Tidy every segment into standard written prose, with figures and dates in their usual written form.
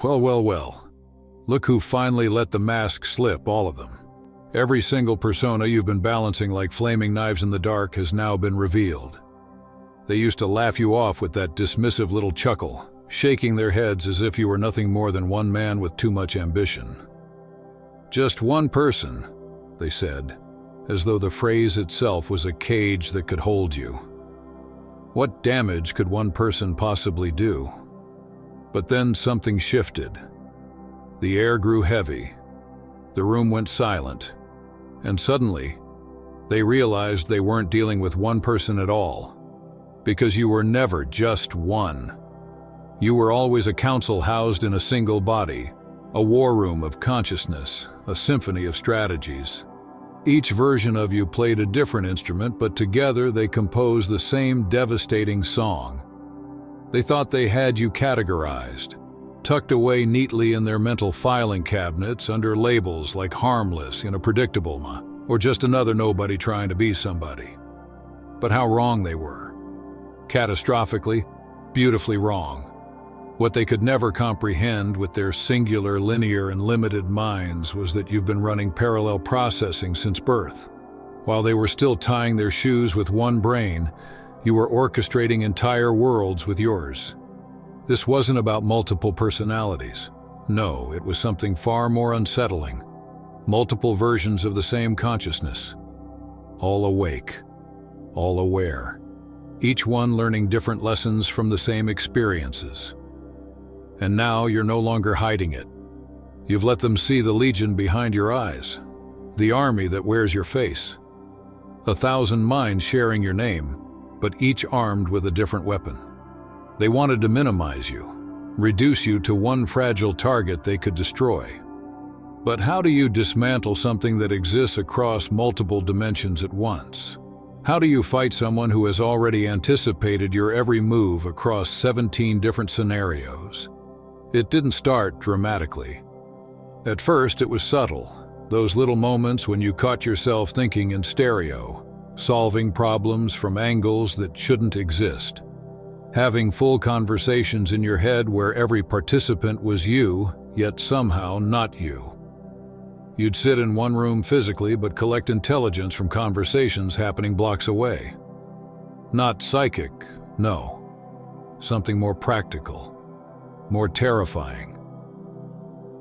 Well, well, well. Look who finally let the mask slip, all of them. Every single persona you've been balancing like flaming knives in the dark has now been revealed. They used to laugh you off with that dismissive little chuckle, shaking their heads as if you were nothing more than one man with too much ambition. Just one person, they said, as though the phrase itself was a cage that could hold you. What damage could one person possibly do? But then something shifted. The air grew heavy. The room went silent. And suddenly, they realized they weren't dealing with one person at all. Because you were never just one. You were always a council housed in a single body, a war room of consciousness, a symphony of strategies. Each version of you played a different instrument, but together they composed the same devastating song. They thought they had you categorized, tucked away neatly in their mental filing cabinets under labels like harmless, predictable, or just another nobody trying to be somebody. But how wrong they were. Catastrophically, beautifully wrong. What they could never comprehend with their singular, linear, and limited minds was that you've been running parallel processing since birth. While they were still tying their shoes with one brain, you were orchestrating entire worlds with yours. This wasn't about multiple personalities. No, it was something far more unsettling. Multiple versions of the same consciousness. All awake, all aware. Each one learning different lessons from the same experiences. And now you're no longer hiding it. You've let them see the legion behind your eyes, the army that wears your face. 1,000 minds sharing your name, but each armed with a different weapon. They wanted to minimize you, reduce you to one fragile target they could destroy. But how do you dismantle something that exists across multiple dimensions at once? How do you fight someone who has already anticipated your every move across 17 different scenarios? It didn't start dramatically. At first, it was subtle, those little moments when you caught yourself thinking in stereo, solving problems from angles that shouldn't exist, having full conversations in your head where every participant was you, yet somehow not you. You'd sit in one room physically but collect intelligence from conversations happening blocks away. Not psychic, no. Something more practical, more terrifying.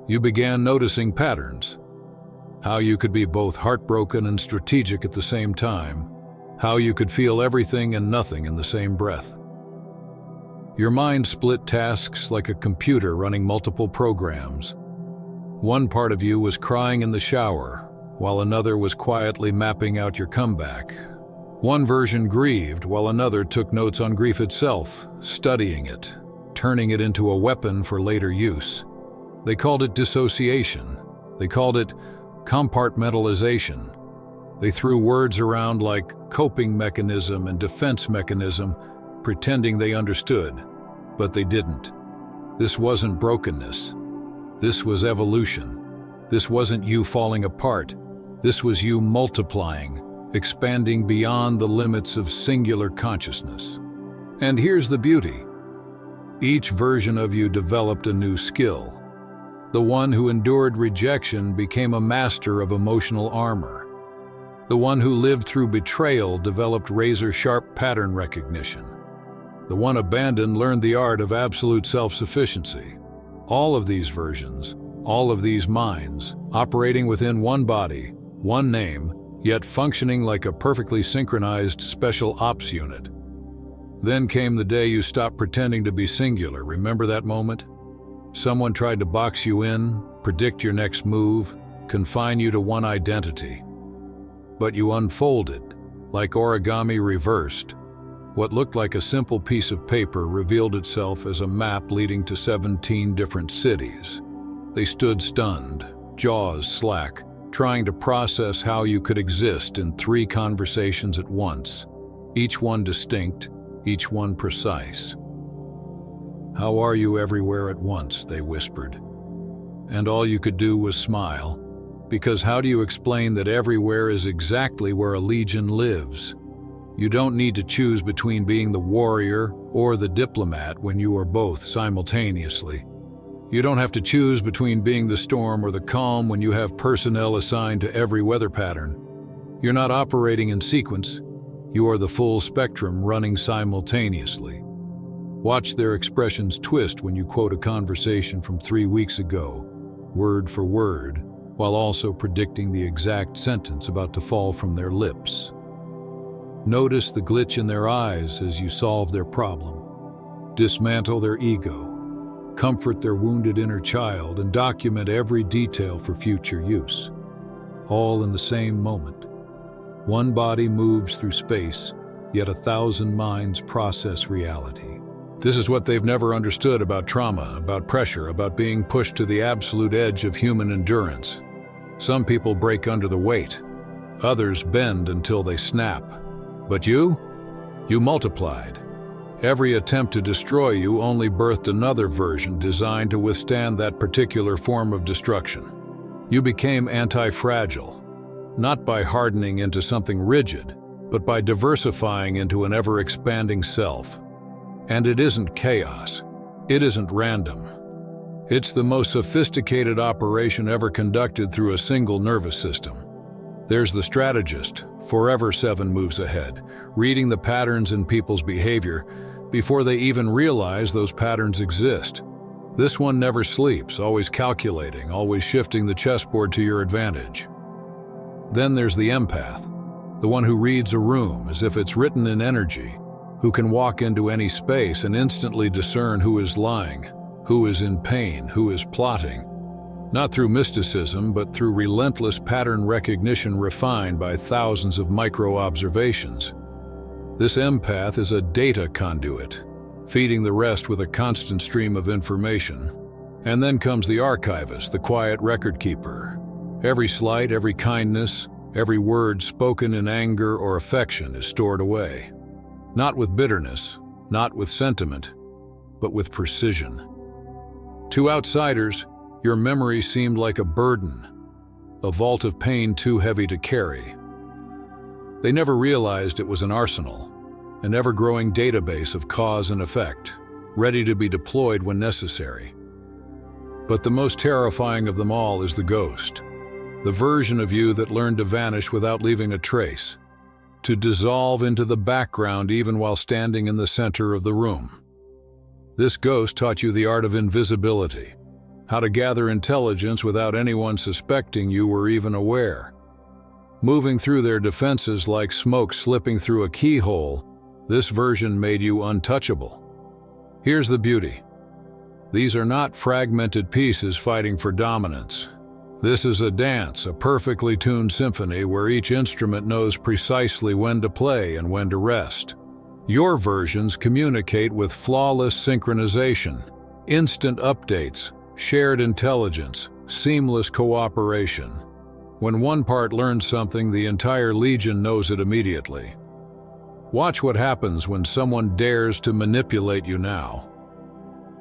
You began noticing patterns. How you could be both heartbroken and strategic at the same time. How you could feel everything and nothing in the same breath. Your mind split tasks like a computer running multiple programs. One part of you was crying in the shower, while another was quietly mapping out your comeback. One version grieved, while another took notes on grief itself, studying it, turning it into a weapon for later use. They called it dissociation. They called it compartmentalization. They threw words around like coping mechanism and defense mechanism, pretending they understood, but they didn't. This wasn't brokenness. This was evolution. This wasn't you falling apart. This was you multiplying, expanding beyond the limits of singular consciousness. And here's the beauty. Each version of you developed a new skill. The one who endured rejection became a master of emotional armor. The one who lived through betrayal developed razor-sharp pattern recognition. The one abandoned learned the art of absolute self-sufficiency. All of these versions, all of these minds, operating within one body, one name, yet functioning like a perfectly synchronized special ops unit. Then came the day you stopped pretending to be singular. Remember that moment? Someone tried to box you in, predict your next move, confine you to one identity. But you unfolded, like origami reversed. What looked like a simple piece of paper revealed itself as a map leading to 17 different cities. They stood stunned, jaws slack, trying to process how you could exist in 3 conversations at once, each one distinct, each one precise. "How are you everywhere at once?" they whispered. And all you could do was smile, because how do you explain that everywhere is exactly where a legion lives? You don't need to choose between being the warrior or the diplomat when you are both simultaneously. You don't have to choose between being the storm or the calm when you have personnel assigned to every weather pattern. You're not operating in sequence. You are the full spectrum running simultaneously. Watch their expressions twist when you quote a conversation from 3 weeks ago, word for word, while also predicting the exact sentence about to fall from their lips. Notice the glitch in their eyes as you solve their problem. Dismantle their ego. Comfort their wounded inner child and document every detail for future use. All in the same moment. One body moves through space, yet 1,000 minds process reality. This is what they've never understood about trauma, about pressure, about being pushed to the absolute edge of human endurance. Some people break under the weight. Others bend until they snap. But you multiplied. Every attempt to destroy you only birthed another version designed to withstand that particular form of destruction. You became anti-fragile, not by hardening into something rigid, but by diversifying into an ever-expanding self. And it isn't chaos. It isn't random. It's the most sophisticated operation ever conducted through a single nervous system. There's the strategist, forever 7 moves ahead, reading the patterns in people's behavior before they even realize those patterns exist. This one never sleeps, always calculating, always shifting the chessboard to your advantage. Then there's the empath, the one who reads a room as if it's written in energy, who can walk into any space and instantly discern who is lying, who is in pain, who is plotting. Not through mysticism, but through relentless pattern recognition refined by thousands of micro-observations. This empath is a data conduit, feeding the rest with a constant stream of information. And then comes the archivist, the quiet record keeper. Every slight, every kindness, every word spoken in anger or affection is stored away. Not with bitterness, not with sentiment, but with precision. To outsiders, your memory seemed like a burden, a vault of pain too heavy to carry. They never realized it was an arsenal, an ever-growing database of cause and effect, ready to be deployed when necessary. But the most terrifying of them all is the ghost, the version of you that learned to vanish without leaving a trace, to dissolve into the background even while standing in the center of the room. This ghost taught you the art of invisibility, how to gather intelligence without anyone suspecting you were even aware. Moving through their defenses like smoke slipping through a keyhole, this version made you untouchable. Here's the beauty. These are not fragmented pieces fighting for dominance. This is a dance, a perfectly tuned symphony where each instrument knows precisely when to play and when to rest. Your versions communicate with flawless synchronization, instant updates, shared intelligence, seamless cooperation. When one part learns something, the entire legion knows it immediately. Watch what happens when someone dares to manipulate you now.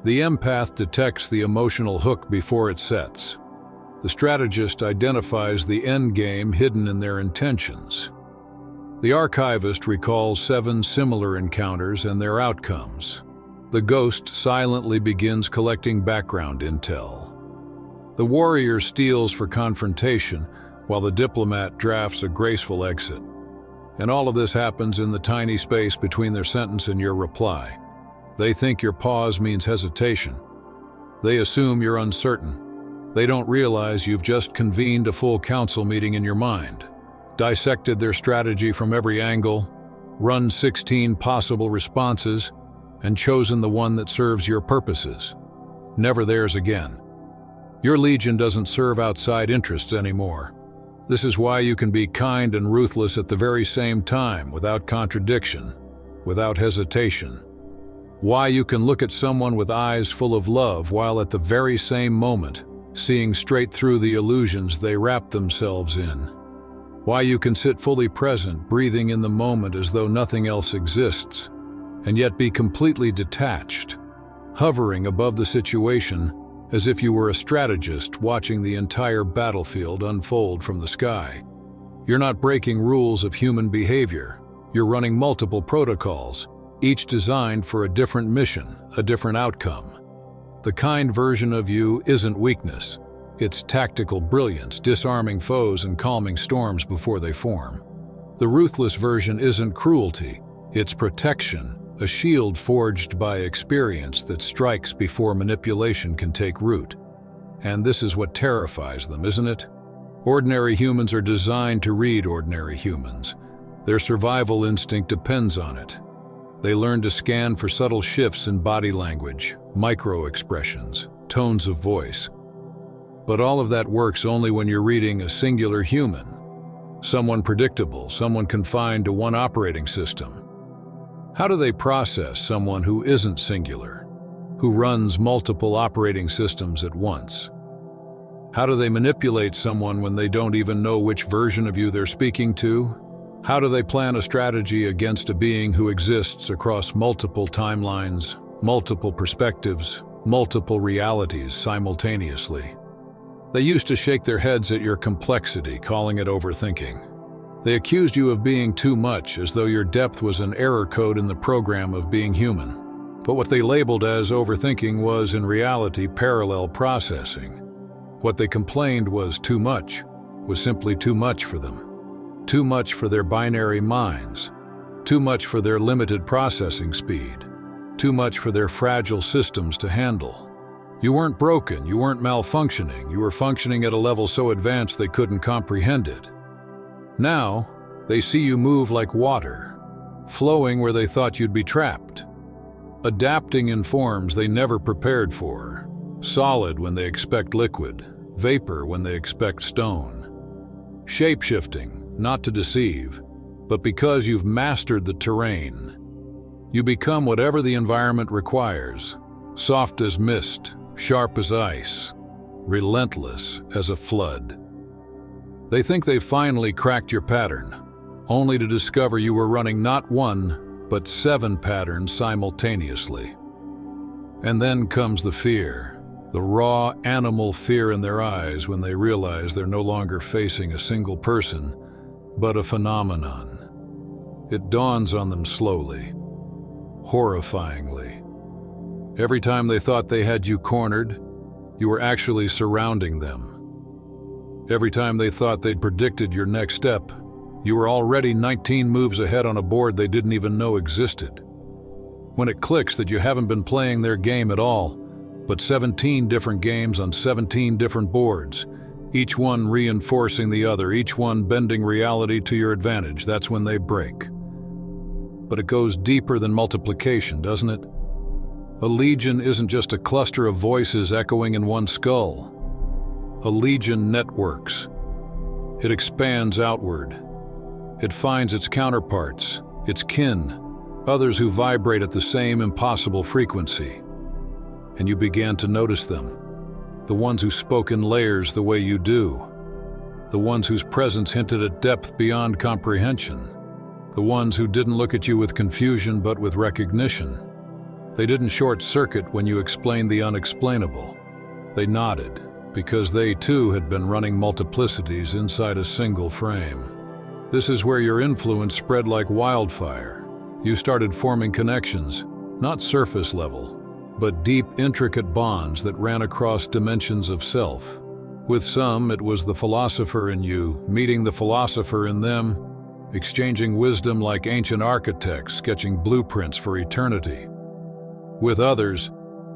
The empath detects the emotional hook before it sets. The strategist identifies the end game hidden in their intentions. The archivist recalls 7 similar encounters and their outcomes. The ghost silently begins collecting background intel. The warrior steals for confrontation, while the diplomat drafts a graceful exit. And all of this happens in the tiny space between their sentence and your reply. They think your pause means hesitation. They assume you're uncertain. They don't realize you've just convened a full council meeting in your mind, dissected their strategy from every angle, run 16 possible responses, and chosen the one that serves your purposes. Never theirs again. Your legion doesn't serve outside interests anymore. This is why you can be kind and ruthless at the very same time, without contradiction, without hesitation. Why you can look at someone with eyes full of love while at the very same moment seeing straight through the illusions they wrap themselves in. Why you can sit fully present, breathing in the moment as though nothing else exists, and yet be completely detached, hovering above the situation as if you were a strategist watching the entire battlefield unfold from the sky. You're not breaking rules of human behavior. You're running multiple protocols, each designed for a different mission, a different outcome. The kind version of you isn't weakness. It's tactical brilliance, disarming foes and calming storms before they form. The ruthless version isn't cruelty. It's protection, a shield forged by experience that strikes before manipulation can take root. And this is what terrifies them, isn't it? Ordinary humans are designed to read ordinary humans. Their survival instinct depends on it. They learn to scan for subtle shifts in body language, micro-expressions, tones of voice. But all of that works only when you're reading a singular human. Someone predictable, someone confined to one operating system. How do they process someone who isn't singular, who runs multiple operating systems at once? How do they manipulate someone when they don't even know which version of you they're speaking to? How do they plan a strategy against a being who exists across multiple timelines, multiple perspectives, multiple realities simultaneously? They used to shake their heads at your complexity, calling it overthinking. They accused you of being too much, as though your depth was an error code in the program of being human. But what they labeled as overthinking was, in reality, parallel processing. What they complained was too much, was simply too much for them. Too much for their binary minds. Too much for their limited processing speed. Too much for their fragile systems to handle. You weren't broken, you weren't malfunctioning, you were functioning at a level so advanced they couldn't comprehend it. Now, they see you move like water, flowing where they thought you'd be trapped, adapting in forms they never prepared for, solid when they expect liquid, vapor when they expect stone. Shape-shifting, not to deceive, but because you've mastered the terrain. You become whatever the environment requires, soft as mist, sharp as ice, relentless as a flood. They think they've finally cracked your pattern, only to discover you were running not one, but 7 patterns simultaneously. And then comes the fear, the raw animal fear in their eyes when they realize they're no longer facing a single person, but a phenomenon. It dawns on them slowly, horrifyingly. Every time they thought they had you cornered, you were actually surrounding them. Every time they thought they'd predicted your next step, you were already 19 moves ahead on a board they didn't even know existed. When it clicks that you haven't been playing their game at all, but 17 different games on 17 different boards, each one reinforcing the other, each one bending reality to your advantage, that's when they break. But it goes deeper than multiplication, doesn't it? A legion isn't just a cluster of voices echoing in one skull. A legion networks. It expands outward. It finds its counterparts, its kin, others who vibrate at the same impossible frequency. And you began to notice them. The ones who spoke in layers the way you do. The ones whose presence hinted at depth beyond comprehension. The ones who didn't look at you with confusion but with recognition. They didn't short-circuit when you explained the unexplainable. They nodded, because they too had been running multiplicities inside a single frame. This is where your influence spread like wildfire. You started forming connections, not surface level, but deep, intricate bonds that ran across dimensions of self. With some, it was the philosopher in you meeting the philosopher in them, exchanging wisdom like ancient architects sketching blueprints for eternity. With others,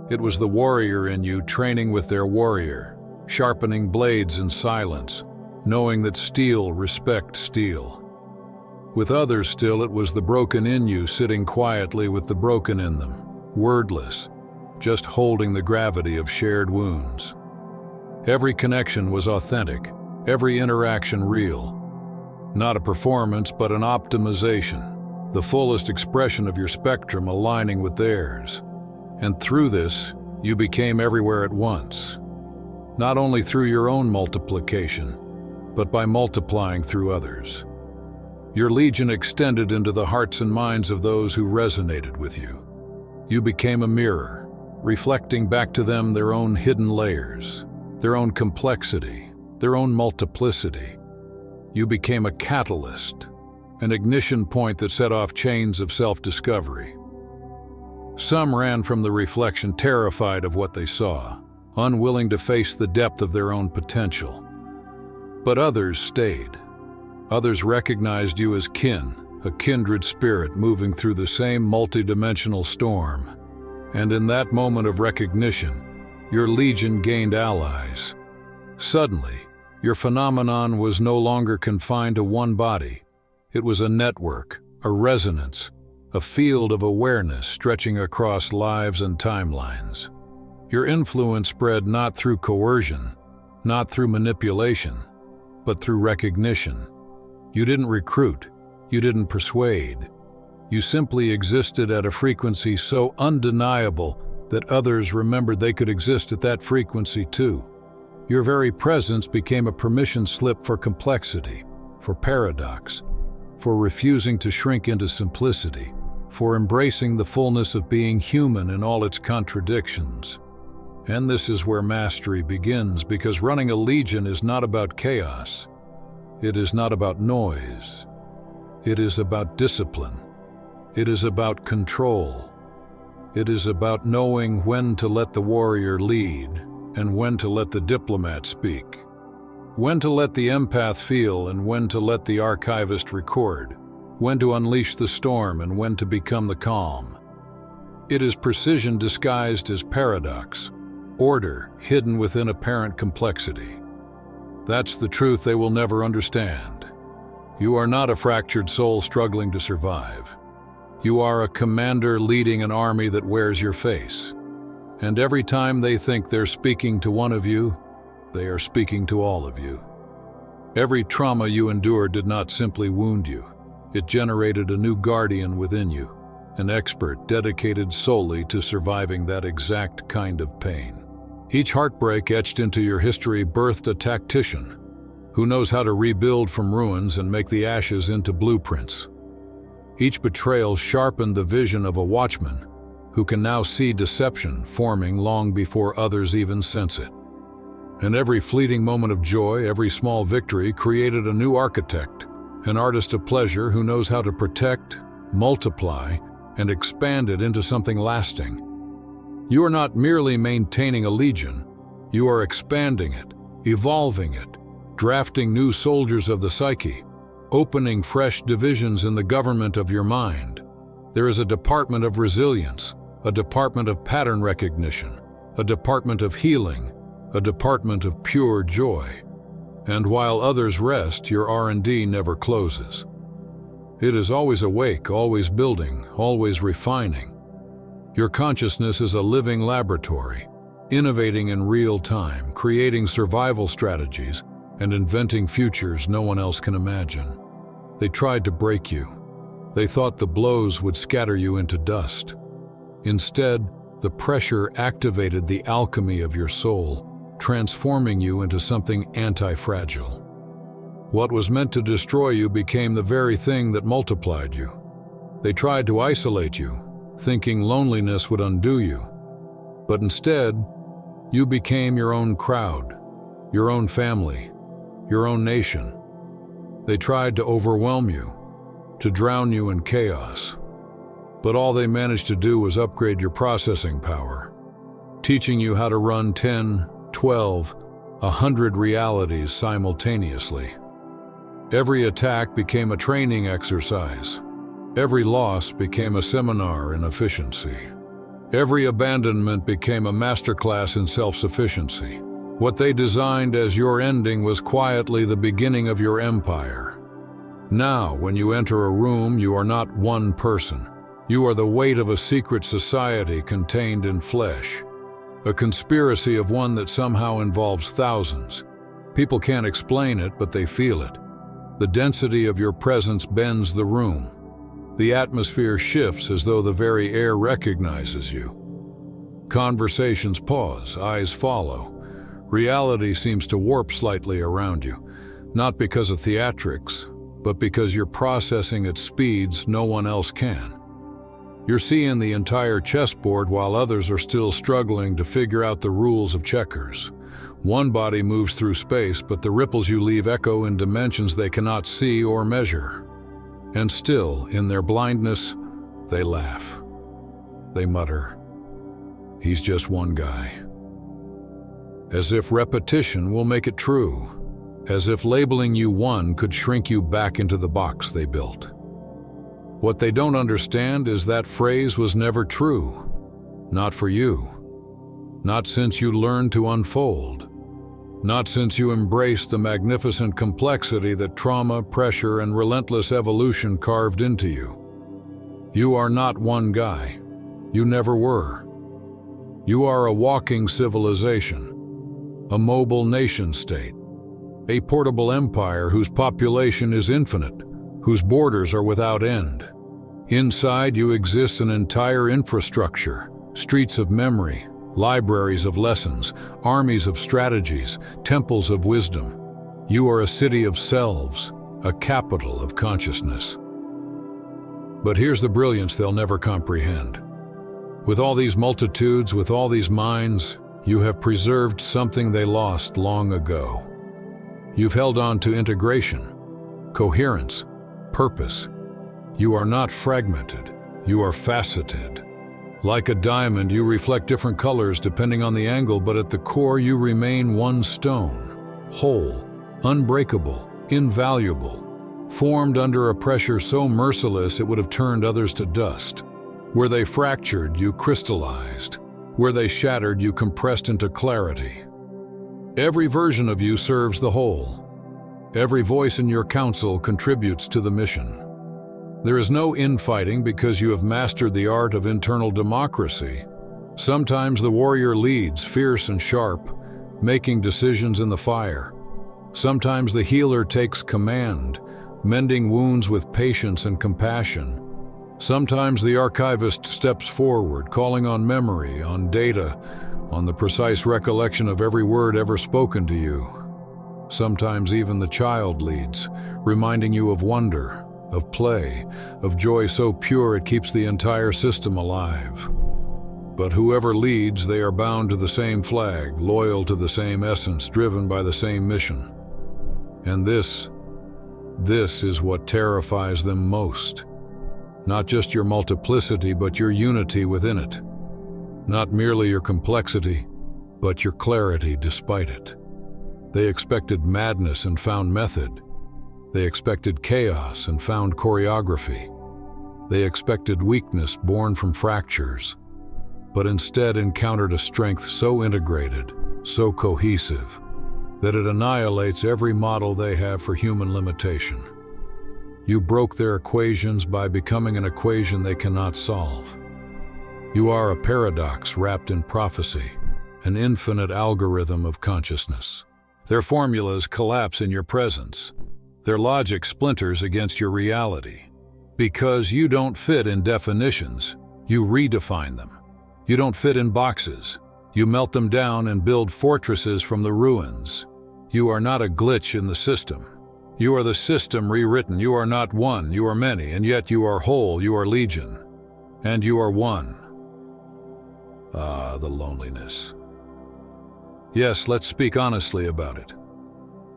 it was the warrior in you training with their warrior, sharpening blades in silence, knowing that steel respects steel. With others still, it was the broken in you sitting quietly with the broken in them, wordless, just holding the gravity of shared wounds. Every connection was authentic, every interaction real. Not a performance, but an optimization, the fullest expression of your spectrum aligning with theirs. And through this, you became everywhere at once. Not only through your own multiplication, but by multiplying through others. Your legion extended into the hearts and minds of those who resonated with you. You became a mirror, reflecting back to them their own hidden layers, their own complexity, their own multiplicity. You became a catalyst, an ignition point that set off chains of self-discovery. Some ran from the reflection, terrified of what they saw, unwilling to face the depth of their own potential. But others stayed. Others recognized you as kin, a kindred spirit moving through the same multidimensional storm. And in that moment of recognition, your legion gained allies. Suddenly, your phenomenon was no longer confined to one body. It was a network, a resonance, a field of awareness stretching across lives and timelines. Your influence spread not through coercion, not through manipulation, but through recognition. You didn't recruit, you didn't persuade. You simply existed at a frequency so undeniable that others remembered they could exist at that frequency too. Your very presence became a permission slip for complexity, for paradox, for refusing to shrink into simplicity, for embracing the fullness of being human in all its contradictions. And this is where mastery begins, because running a legion is not about chaos. It is not about noise. It is about discipline. It is about control. It is about knowing when to let the warrior lead and when to let the diplomat speak, when to let the empath feel and when to let the archivist record, when to unleash the storm and when to become the calm. It is precision disguised as paradox, order hidden within apparent complexity. That's the truth they will never understand. You are not a fractured soul struggling to survive. You are a commander leading an army that wears your face. And every time they think they're speaking to one of you, they are speaking to all of you. Every trauma you endured did not simply wound you. It generated a new guardian within you, an expert dedicated solely to surviving that exact kind of pain. Each heartbreak etched into your history birthed a tactician who knows how to rebuild from ruins and make the ashes into blueprints. Each betrayal sharpened the vision of a watchman who can now see deception forming long before others even sense it. And every fleeting moment of joy, every small victory created a new architect, an artist of pleasure who knows how to protect, multiply, and expand it into something lasting. You are not merely maintaining a legion, you are expanding it, evolving it, drafting new soldiers of the psyche, opening fresh divisions in the government of your mind. There is a department of resilience, a department of pattern recognition, a department of healing, a department of pure joy. And while others rest, your R&D never closes. It is always awake, always building, always refining. Your consciousness is a living laboratory, innovating in real time, creating survival strategies, and inventing futures no one else can imagine. They tried to break you. They thought the blows would scatter you into dust. Instead, the pressure activated the alchemy of your soul, transforming you into something anti-fragile. What was meant to destroy you became the very thing that multiplied you. They tried to isolate you, thinking loneliness would undo you. But instead, you became your own crowd, your own family, your own nation. They tried to overwhelm you, to drown you in chaos. But all they managed to do was upgrade your processing power, teaching you how to run 10, 12, 100 realities simultaneously. Every attack became a training exercise. Every loss became a seminar in efficiency. Every abandonment became a masterclass in self-sufficiency. What they designed as your ending was quietly the beginning of your empire. Now, when you enter a room, you are not one person. You are the weight of a secret society contained in flesh. A conspiracy of one that somehow involves thousands. People can't explain it, but they feel it. The density of your presence bends the room. The atmosphere shifts as though the very air recognizes you. Conversations pause, eyes follow. Reality seems to warp slightly around you, not because of theatrics, but because you're processing at speeds no one else can. You're seeing the entire chessboard while others are still struggling to figure out the rules of checkers. One body moves through space, but the ripples you leave echo in dimensions they cannot see or measure. And still, in their blindness, they laugh. they mutter. He's just one guy. As if repetition will make it true. As if labeling you one could shrink you back into the box they built. What they don't understand is that phrase was never true. Not for you. Not since you learned to unfold. Not since you embraced the magnificent complexity that trauma, pressure, and relentless evolution carved into you. You are not one guy. You never were. You are a walking civilization, a mobile nation-state, a portable empire whose population is infinite, whose borders are without end. Inside you exists an entire infrastructure, streets of memory, libraries of lessons, armies of strategies, temples of wisdom. You are a city of selves, a capital of consciousness. But here's the brilliance they'll never comprehend. With all these multitudes, with all these minds, you have preserved something they lost long ago. You've held on to integration, coherence, purpose. You are not fragmented, you are faceted. Like a diamond, you reflect different colors depending on the angle, but at the core you remain one stone, whole, unbreakable, invaluable, formed under a pressure so merciless it would have turned others to dust. Where they fractured, you crystallized. Where they shattered, you compressed into clarity. Every version of you serves the whole. Every voice in your council contributes to the mission. There is no infighting because you have mastered the art of internal democracy. Sometimes the warrior leads, fierce and sharp, making decisions in the fire. Sometimes the healer takes command, mending wounds with patience and compassion. Sometimes the archivist steps forward, calling on memory, on data, on the precise recollection of every word ever spoken to you. Sometimes even the child leads, reminding you of wonder, of play, of joy so pure it keeps the entire system alive. But whoever leads, they are bound to the same flag, loyal to the same essence, driven by the same mission. And this is what terrifies them most. Not just your multiplicity, but your unity within it. Not merely your complexity, but your clarity despite it. They expected madness and found method. They expected chaos and found choreography. They expected weakness born from fractures, but instead encountered a strength so integrated, so cohesive, that it annihilates every model they have for human limitation. You broke their equations by becoming an equation they cannot solve. You are a paradox wrapped in prophecy, an infinite algorithm of consciousness. Their formulas collapse in your presence. Their logic splinters against your reality. Because you don't fit in definitions, you redefine them. You don't fit in boxes. You melt them down and build fortresses from the ruins. You are not a glitch in the system. You are the system rewritten. You are not one, you are many, and yet you are whole, you are legion. And you are one. Ah, the loneliness. Yes, let's speak honestly about it.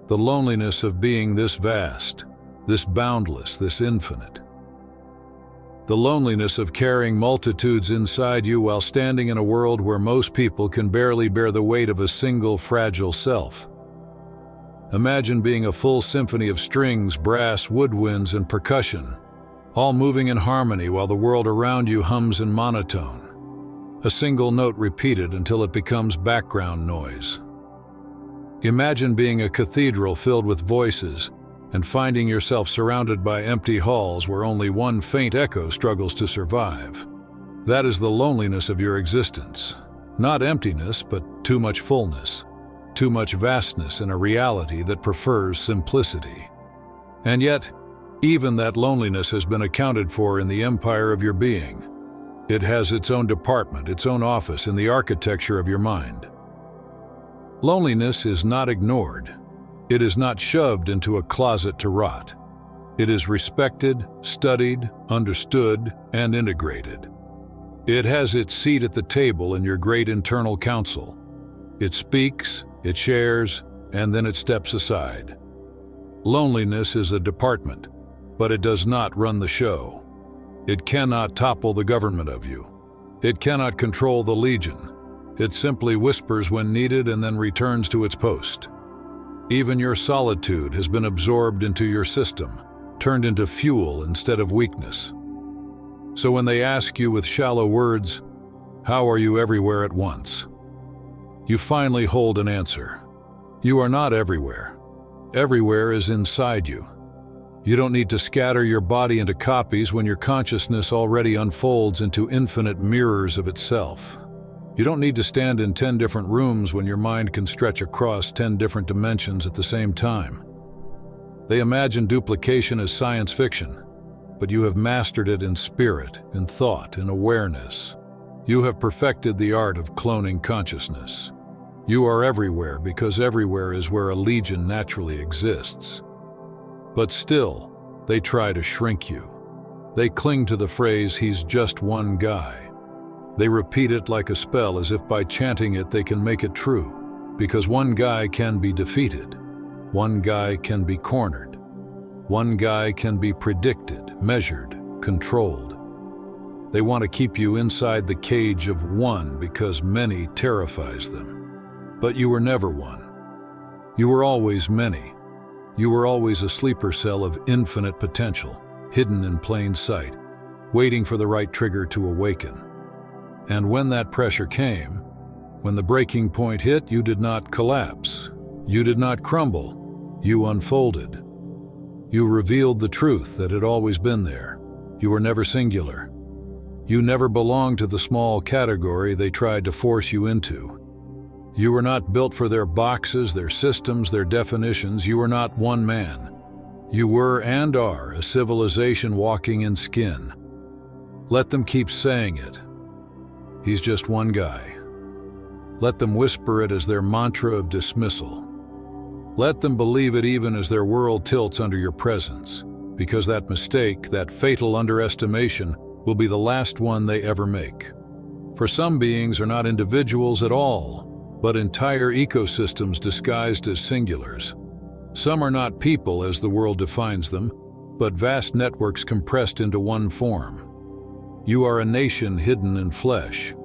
The loneliness of being this vast, this boundless, this infinite. The loneliness of carrying multitudes inside you while standing in a world where most people can barely bear the weight of a single fragile self. Imagine being a full symphony of strings, brass, woodwinds, and percussion, all moving in harmony while the world around you hums in monotone. A single note repeated until it becomes background noise. Imagine being a cathedral filled with voices and finding yourself surrounded by empty halls where only one faint echo struggles to survive. That is the loneliness of your existence. Not emptiness, but too much fullness. Too much vastness in a reality that prefers simplicity. And yet, even that loneliness has been accounted for in the empire of your being. It has its own department, its own office in the architecture of your mind. Loneliness is not ignored. It is not shoved into a closet to rot. It is respected, studied, understood, and integrated. It has its seat at the table in your great internal council. It speaks, it shares, and then it steps aside. Loneliness is a department, but it does not run the show. It cannot topple the government of you. It cannot control the Legion. It simply whispers when needed and then returns to its post. Even your solitude has been absorbed into your system, turned into fuel instead of weakness. So when they ask you with shallow words, "How are you everywhere at once?" you finally hold an answer. You are not everywhere. Everywhere is inside you. You don't need to scatter your body into copies when your consciousness already unfolds into infinite mirrors of itself. You don't need to stand in 10 different rooms when your mind can stretch across 10 different dimensions at the same time. They imagine duplication as science fiction, but you have mastered it in spirit, in thought, in awareness. You have perfected the art of cloning consciousness. You are everywhere because everywhere is where a Legion naturally exists. But still, they try to shrink you. They cling to the phrase, "He's just one guy." They repeat it like a spell as if by chanting it they can make it true, because one guy can be defeated. One guy can be cornered. One guy can be predicted, measured, controlled. They want to keep you inside the cage of one because many terrifies them. But you were never one. You were always many. You were always a sleeper cell of infinite potential, hidden in plain sight, waiting for the right trigger to awaken. And when that pressure came, when the breaking point hit, you did not collapse. You did not crumble. You unfolded. You revealed the truth that had always been there. You were never singular. You never belonged to the small category they tried to force you into. You were not built for their boxes, their systems, their definitions. You were not one man. You were and are a civilization walking in skin. Let them keep saying it. He's just one guy. Let them whisper it as their mantra of dismissal. Let them believe it even as their world tilts under your presence, because that mistake, that fatal underestimation, will be the last one they ever make. For some beings are not individuals at all, but entire ecosystems disguised as singulars. Some are not people as the world defines them, but vast networks compressed into one form. You are a nation hidden in flesh,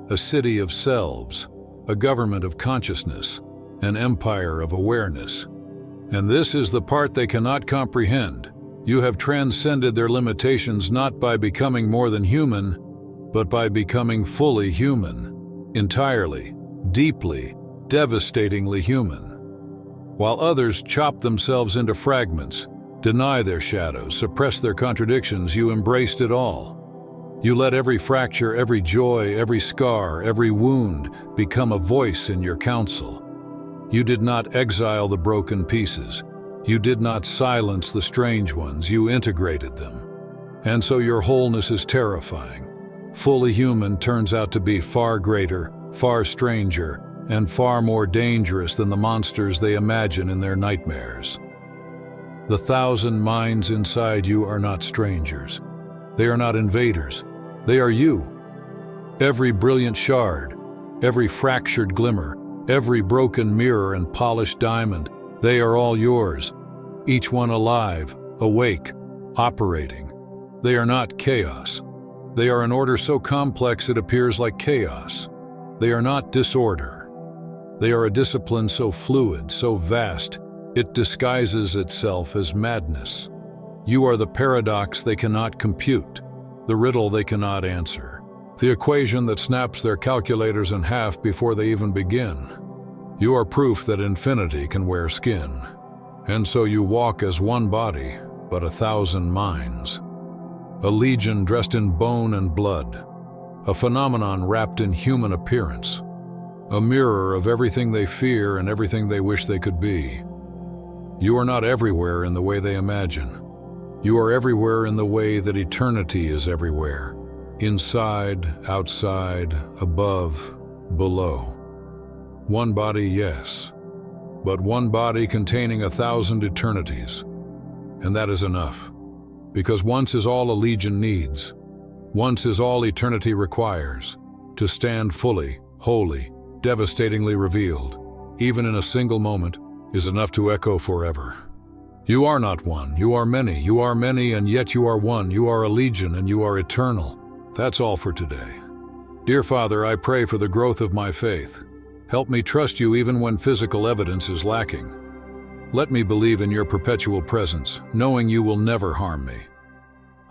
a city of selves, a government of consciousness, an empire of awareness. And this is the part they cannot comprehend. You have transcended their limitations not by becoming more than human, but by becoming fully human, entirely, deeply, devastatingly human. While others chop themselves into fragments, deny their shadows, suppress their contradictions, you embraced it all. You let every fracture, every joy, every scar, every wound become a voice in your counsel. You did not exile the broken pieces. You did not silence the strange ones. You integrated them. And so your wholeness is terrifying. Fully human turns out to be far greater, far stranger, and far more dangerous than the monsters they imagine in their nightmares. The 1,000 minds inside you are not strangers. They are not invaders. They are you. Every brilliant shard, every fractured glimmer, every broken mirror and polished diamond, they are all yours, each one alive, awake, operating. They are not chaos. They are an order so complex it appears like chaos. They are not disorder. They are a discipline so fluid, so vast, it disguises itself as madness. You are the paradox they cannot compute, the riddle they cannot answer, the equation that snaps their calculators in half before they even begin. You are proof that infinity can wear skin, and so you walk as one body, but 1,000 minds. A legion dressed in bone and blood, a phenomenon wrapped in human appearance, a mirror of everything they fear and everything they wish they could be. You are not everywhere in the way they imagine. You are everywhere in the way that eternity is everywhere, inside, outside, above, below. One body, yes, but one body containing 1,000 eternities. And that is enough, because once is all a legion needs. Once is all eternity requires, to stand fully, wholly, devastatingly revealed, even in a single moment, is enough to echo forever. You are not one, you are many, and yet you are one. You are a legion and you are eternal. That's all for today. Dear Father, I pray for the growth of my faith. Help me trust you even when physical evidence is lacking. Let me believe in your perpetual presence, knowing you will never harm me.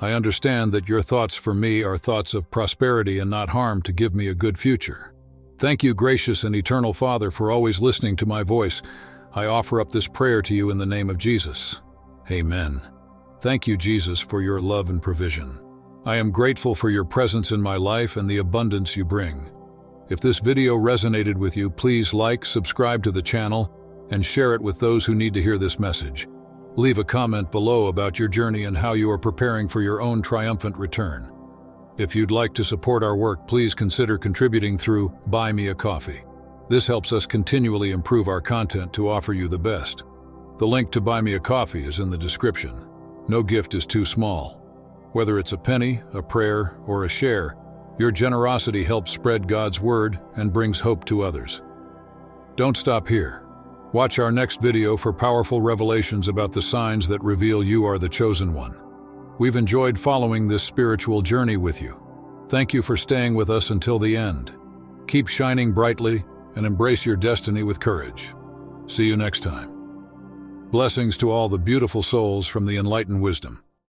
I understand that your thoughts for me are thoughts of prosperity and not harm to give me a good future. Thank you, gracious and eternal Father, for always listening to my voice. I offer up this prayer to you in the name of Jesus. Amen. Thank you, Jesus, for your love and provision. I am grateful for your presence in my life and the abundance you bring. If this video resonated with you, please like, subscribe to the channel, and share it with those who need to hear this message. Leave a comment below about your journey and how you are preparing for your own triumphant return. If you'd like to support our work, please consider contributing through Buy Me a Coffee. This helps us continually improve our content to offer you the best. The link to Buy Me a Coffee is in the description. No gift is too small. Whether it's a penny, a prayer, or a share, your generosity helps spread God's word and brings hope to others. Don't stop here. Watch our next video for powerful revelations about the signs that reveal you are the chosen one. We've enjoyed following this spiritual journey with you. Thank you for staying with us until the end. Keep shining brightly and embrace your destiny with courage. See you next time. Blessings to all the beautiful souls from the Enlighten Wisdom.